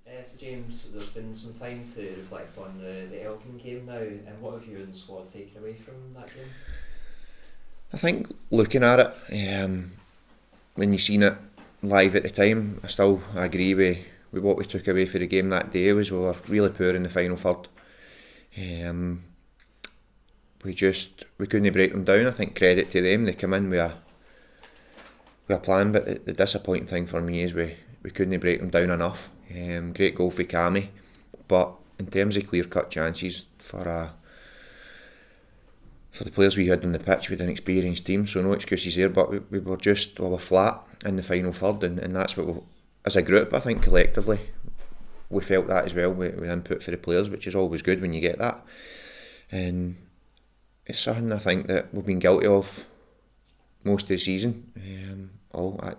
So James, there's been some time to reflect on the Elgin game now, and what have you and the squad taken away from that game? I think looking at it, when you seen it live at the time, I still agree with what we took away for the game that day was we were really poor in the final third. Um, we couldn't break them down. I think credit to them, they come in with a plan, but the disappointing thing for me is we couldn't break them down enough. Great goal for Cammy, but in terms of clear cut chances for the players we had on the pitch, we had an experienced team, so no excuses there. But we were flat in the final third, and that's what as a group, I think collectively we felt that as well with input for the players, which is always good when you get that. And it's something I think that we've been guilty of most of the season,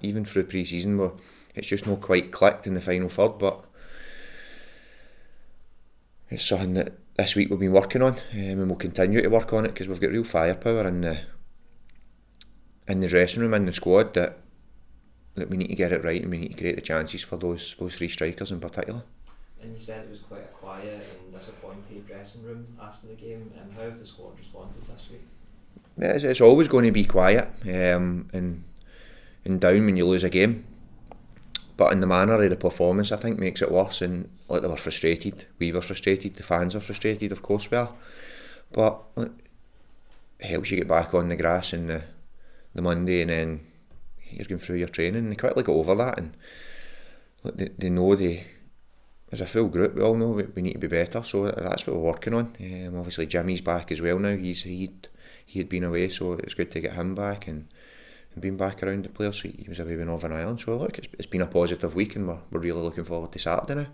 even through pre-season, where it's just not quite clicked in the final third. But it's something that this week we've been working on, and we'll continue to work on it because we've got real firepower in the dressing room, in the squad, that we need to get it right and we need to create the chances for those three strikers in particular. And you said it was quite a quiet and disappointed dressing room after the game. How have the squad responded this week? Yeah, it's always going to be quiet and down when you lose a game. But in the manner of the performance, I think makes it worse. And like they were frustrated, we were frustrated, the fans are frustrated, of course we are. But it helps you get back on the grass on the Monday, and then you're going through your training, and they quickly get over that. And they know as a full group, we all know we need to be better. So that's what we're working on. Obviously, Jimmy's back as well now. He had been away, so it's good to get him back and being back around the players. So he was away with Northern Ireland, so look, it's been a positive week, and we're really looking forward to Saturday now.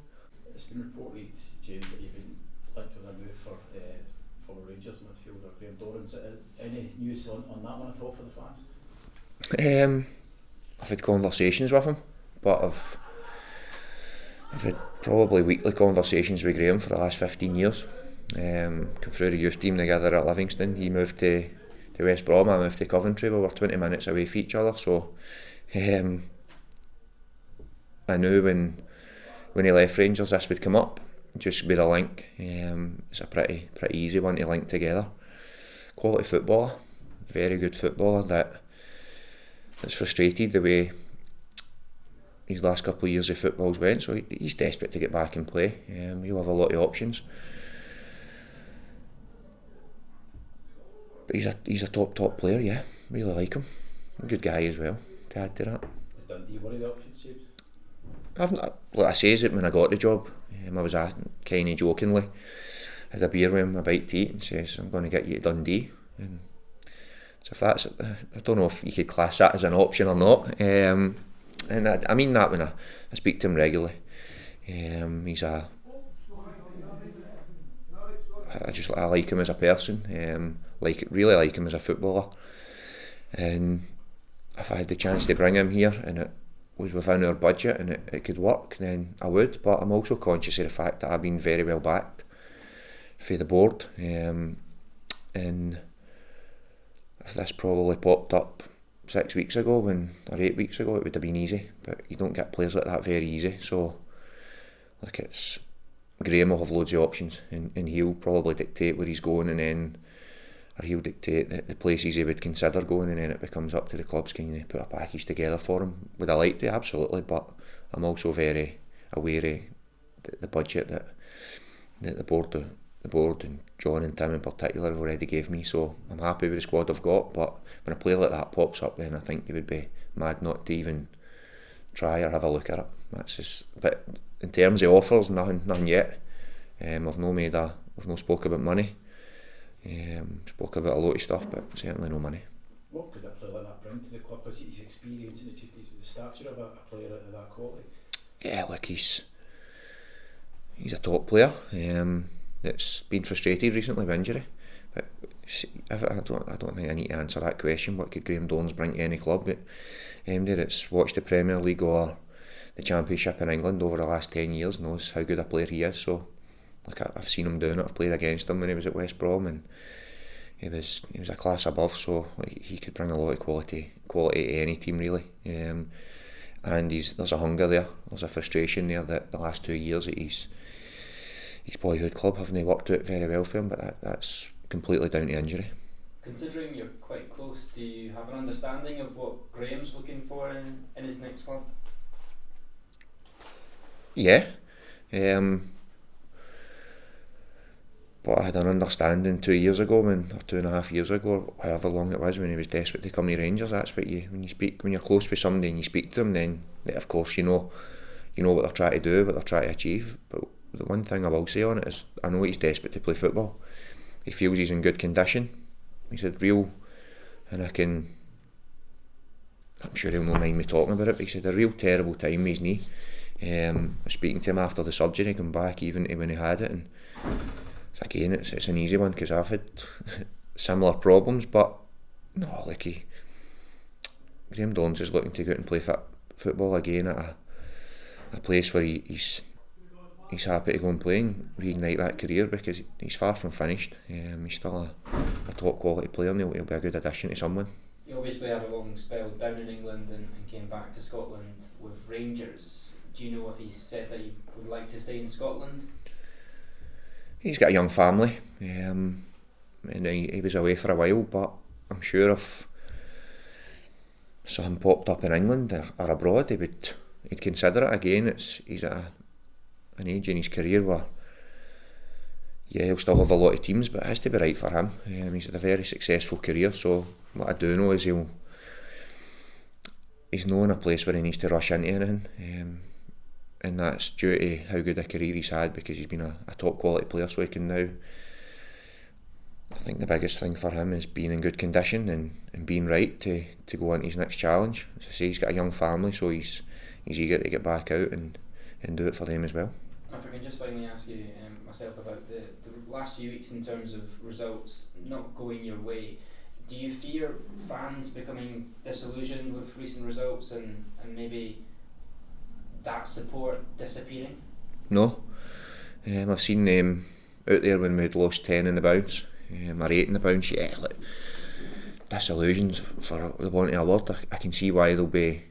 It's been reported, James, that you've been linked with a move for Rangers midfielder Graham Dorrans. Any news on that one at all for the fans? I've had conversations with him, but I've had probably weekly conversations with Graham for the last 15 years. Come through the youth team together at Livingston. He moved to West Brom, I moved to Coventry. We were 20 minutes away from each other, so I knew when he left Rangers this would come up, just with a link. It's a pretty easy one to link together. Quality footballer, very good footballer that's frustrated the way his last couple of years of football's went, so he's desperate to get back and play. He'll have a lot of options. But he's a top player, yeah. Really like him. A good guy as well, to add to that. Is Dundee one of the options, James? Like I says it when I got the job. I was kind of jokingly had a beer with him about to eat and says, I'm going to get you to Dundee. And so if that's, I don't know if you could class that as an option or not. And I mean that when I speak to him regularly. I like him as a person. Really like him as a footballer. And if I had the chance to bring him here and it was within our budget and it could work, then I would. But I'm also conscious of the fact that I've been very well backed for the board. And if this probably popped up 6 weeks ago or 8 weeks ago, it would have been easy. But you don't get players like that very easy. So it's Graham will have loads of options, and he'll probably dictate where he's going, or he'll dictate the places he would consider going, and then it becomes up to the clubs. Can you put a package together for him? Would I like to? Absolutely, but I'm also very aware of the budget that the board and John and Tim in particular have already gave me. So I'm happy with the squad I've got. But when a player like that pops up, then I think you would be mad not to even try or have a look at it. That's just. But in terms of offers, nothing yet. We've no spoke about money. Spoke about a lot of stuff, but certainly no money. What could a player like that bring to the club? Because he's experienced and it's just the stature of a player of that quality. Yeah, look, he's a top player that's been frustrated recently with injury. But I don't think I need to answer that question. What could Graham Dorrans bring to any club? But that's watched the Premier League or the Championship in England over the last 10 years, knows how good a player he is. So, like, I've seen him doing it. I've played against him when he was at West Brom, and he was a class above. So, like, he could bring a lot of quality to any team really. and there's a hunger there, there's a frustration there that the last 2 years at his boyhood club haven't worked out very well for him, but that's completely down to injury. Considering you're quite close, do you have an understanding of what Graham's looking for in his next club? Yeah, but I had an understanding 2 years ago, or 2.5 years ago, however long it was, when he was desperate to come to Rangers. That's what when you're close with somebody and you speak to them, then of course you know what they're trying to do, what they're trying to achieve. But the one thing I will say on it is, I know he's desperate to play football. He feels he's in good condition. He said and I'm sure he'll not mind me talking about it, but he said a real terrible time with his knee. I was speaking to him after the surgery, come back even to when he had it, and again, it's an easy one because I've had similar problems, but no, Graham Dorrans is looking to go out and play football again at a place where he's happy to go and play and reignite that career, because he's far from finished. He's still a top quality player, and he'll be a good addition to someone. He obviously had a long spell down in England and came back to Scotland with Rangers. Do you know if he said that he would like to stay in Scotland? He's got a young family, and he was away for a while, but I'm sure if something popped up in England or abroad, he'd consider it again. He's at an age in his career where, he'll still have a lot of teams, but it has to be right for him. He's had a very successful career, so what I do know is he's not in a place where he needs to rush into anything. And that's due to how good a career he's had, because he's been a top quality player, so he can now, I think the biggest thing for him is being in good condition and being right to go on to his next challenge. As I say, he's got a young family, so he's eager to get back out and do it for them as well. If I can just finally ask you myself about the last few weeks in terms of results not going your way, do you fear fans becoming disillusioned with recent results and maybe that support disappearing? No, I've seen them out there when we'd lost 10 in the bounce, or 8 in the bounce. Disillusioned, for the want of a word. I can see why they'll be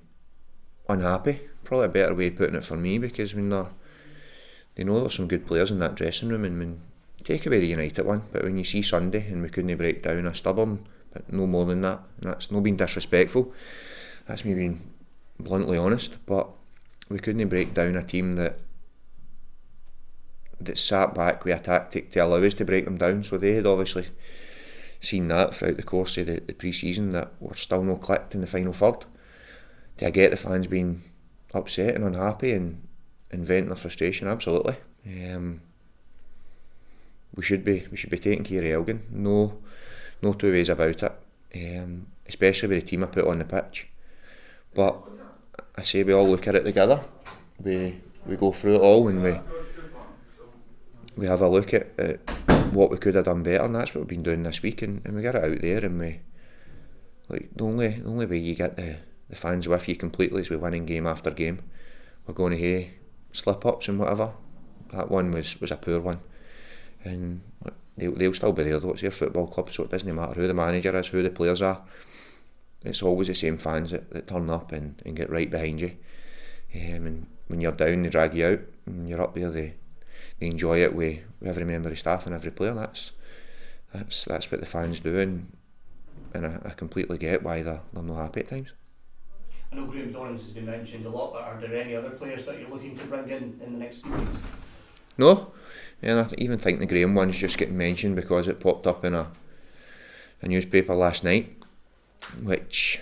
unhappy. Probably a better way of putting it for me, because when they know there's some good players in that dressing room, and when take away the United one, but when you see Sunday and we couldn't break down a stubborn, but no more than that, and that's not being disrespectful, that's me being bluntly honest, but we couldn't break down a team that sat back with a tactic to allow us to break them down. So they had obviously seen that throughout the course of the pre-season, that we're still not clicked in the final third. Do I get the fans being upset and unhappy and venting their frustration? Absolutely. We should be taking care of Elgin. No two ways about it. Especially with the team I put on the pitch. But I say we all look at it together. We go through it all, and we have a look at what we could have done better, and that's what we've been doing this week, and we get it out there, and the only way you get the fans with you completely is with winning game after game. We're going to have slip-ups and whatever. That one was a poor one, and they'll still be there though. It's their football club, so it doesn't matter who the manager is, who the players are. It's always the same fans that turn up and get right behind you. And when you're down, they drag you out. When you're up there, they enjoy it with every member of staff and every player. That's what the fans do, and I completely get why they're not happy at times. I know Graham Dorrans has been mentioned a lot, but are there any other players that you're looking to bring in the next few weeks? No, and I even think the Graham one's just getting mentioned because it popped up in a newspaper last night, which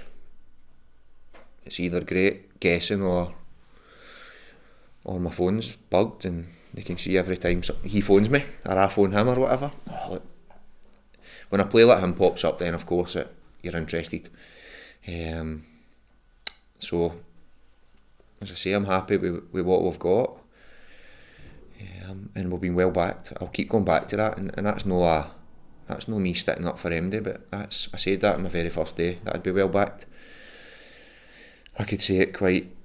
it's either great guessing or my phone's bugged and they can see every time he phones me or I phone him or whatever. When a player like him pops up, then of course you're interested. So as I say, I'm happy with what we've got, and we've been well backed. I'll keep going back to that, and that's no me sticking up for MD, but I said that on the very first day that I'd be well backed. I could say it quite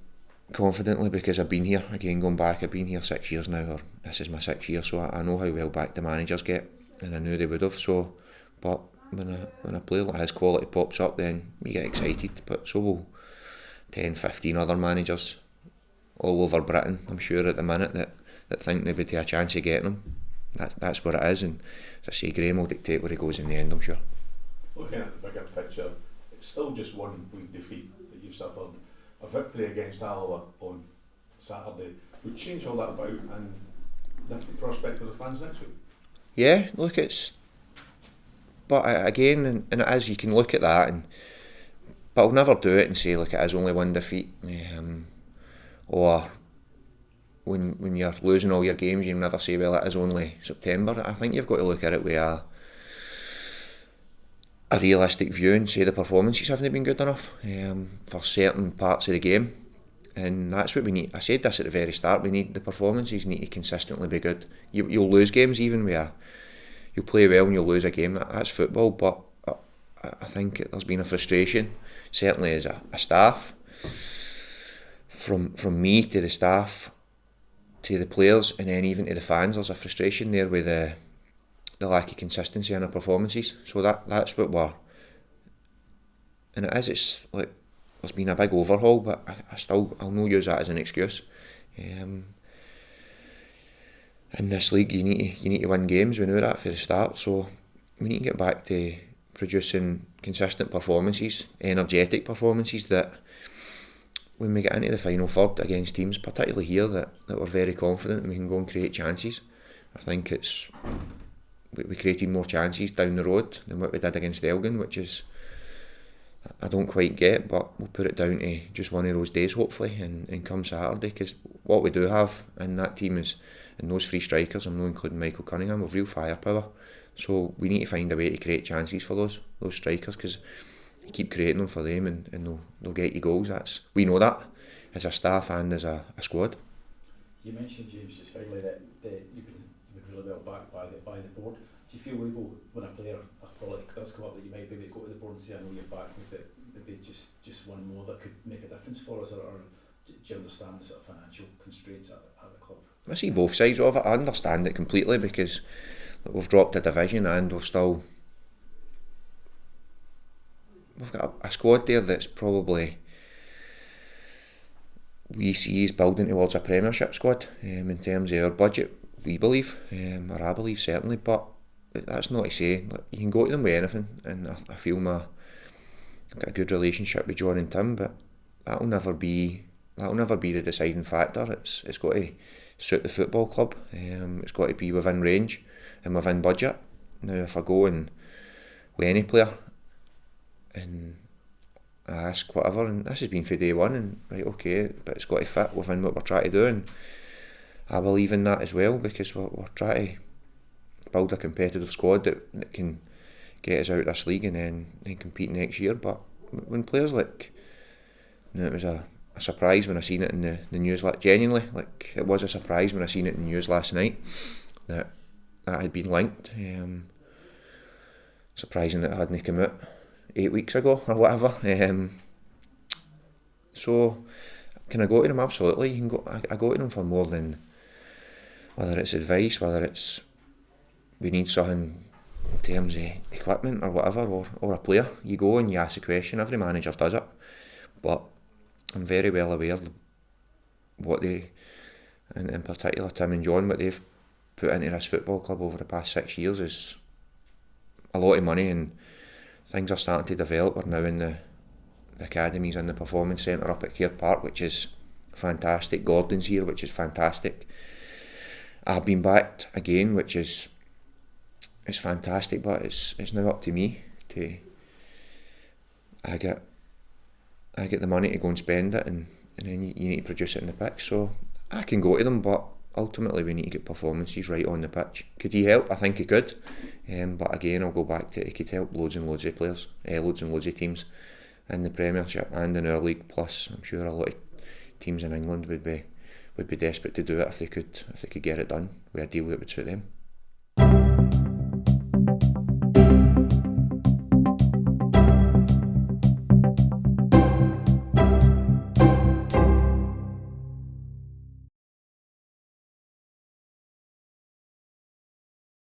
confidently because I've been here again. Going back, I've been here 6 years now, or this is my 6th year, so I know how well backed the managers get, and I knew they would have. So, but when a player like his quality pops up, then we get excited. But so will 10, 15 other managers all over Britain, I'm sure, at the minute that think they would have a chance of getting him. That's what it is, and as I say, Graham will dictate where he goes in the end, I'm sure. Looking at the bigger picture, it's still just one week defeat that you've suffered. A victory against Alloa on Saturday would change all that about and lift the prospect of the fans next week. Yeah, look, but again, and it is, you can look at that, but I'll never do it and say, look, it is only one defeat, or when you're losing all your games, you never say, well, it is only September. I think you've got to look at it with a realistic view and say the performances haven't been good enough for certain parts of the game, and that's what we need. I said this at the very start, we need the performances need to consistently be good. You'll lose games even where you'll play well and you'll lose a game, that's football, but I think there's been a frustration, certainly as a staff, from me to the staff to the players, and then even to the fans. There's a frustration there with the lack of consistency in our performances. So that's what we're, and it's like there's been a big overhaul, but I'll not use that as an excuse. In this league, you need to win games. We know that for the start, so we need to get back to producing consistent performances, energetic performances that when we get into the final third against teams, particularly here, that we're very confident and we can go and create chances. I think we created more chances down the road than what we did against Elgin, which is, I don't quite get, but we'll put it down to just one of those days hopefully, and come Saturday, because what we do have in that team is, and those three strikers, I'm not including Michael Cunningham, with real firepower. So we need to find a way to create chances for those strikers, because you keep creating them for them and they'll get you goals. We know that as a staff and as a squad. You mentioned, James, just finally that you've been really well backed by the board. Do you feel able, when a player, a quality does come up, that you might maybe go to the board and say, I know you're back with it, maybe just one more that could make a difference for us, or do you understand the sort of financial constraints at the club? I see both sides of it. I understand it completely, because we've dropped a division and we've got a squad there that's probably we see is building towards a Premiership squad in terms of our budget, we believe, or I believe certainly, but that's not to say you can go to them with anything, and I feel I've got a good relationship with John and Tim, but that'll never be the deciding factor. It's got to suit the football club, it's got to be within range and within budget. Now if I go and with any player and I ask whatever, and this has been for day one, and right, okay, but it's got to fit within what we're trying to do, and I believe in that as well, because we're trying to build a competitive squad that can get us out of this league and then compete next year. But when players it was a surprise when I seen it in the news, genuinely, it was a surprise when I seen it in the news last night that had been linked. Surprising that it hadn't come out 8 weeks ago or whatever. So can I go to them? Absolutely. You can go. I go to them for more than whether it's advice, whether it's we need something in terms of equipment or whatever, or a player. You go and you ask a question. Every manager does it, but I'm very well aware what they, and in particular Tim and John, what they've put into this football club over the past 6 years is a lot of money, and things are starting to develop. We're now in the academies and the performance centre up at Care Park, which is fantastic. Gordon's here, which is fantastic. I've been backed again, which is fantastic, but it's now up to me to I get the money to go and spend it, and then you need to produce it in the pitch. So I can go to them, but ultimately we need to get performances right on the pitch. Could he help? I think he could, but again I'll go back to he could help loads and loads of players, loads and loads of teams in the Premiership and in our league. Plus I'm sure a lot of teams in England would be desperate to do it if they could get it done with a deal that would suit them.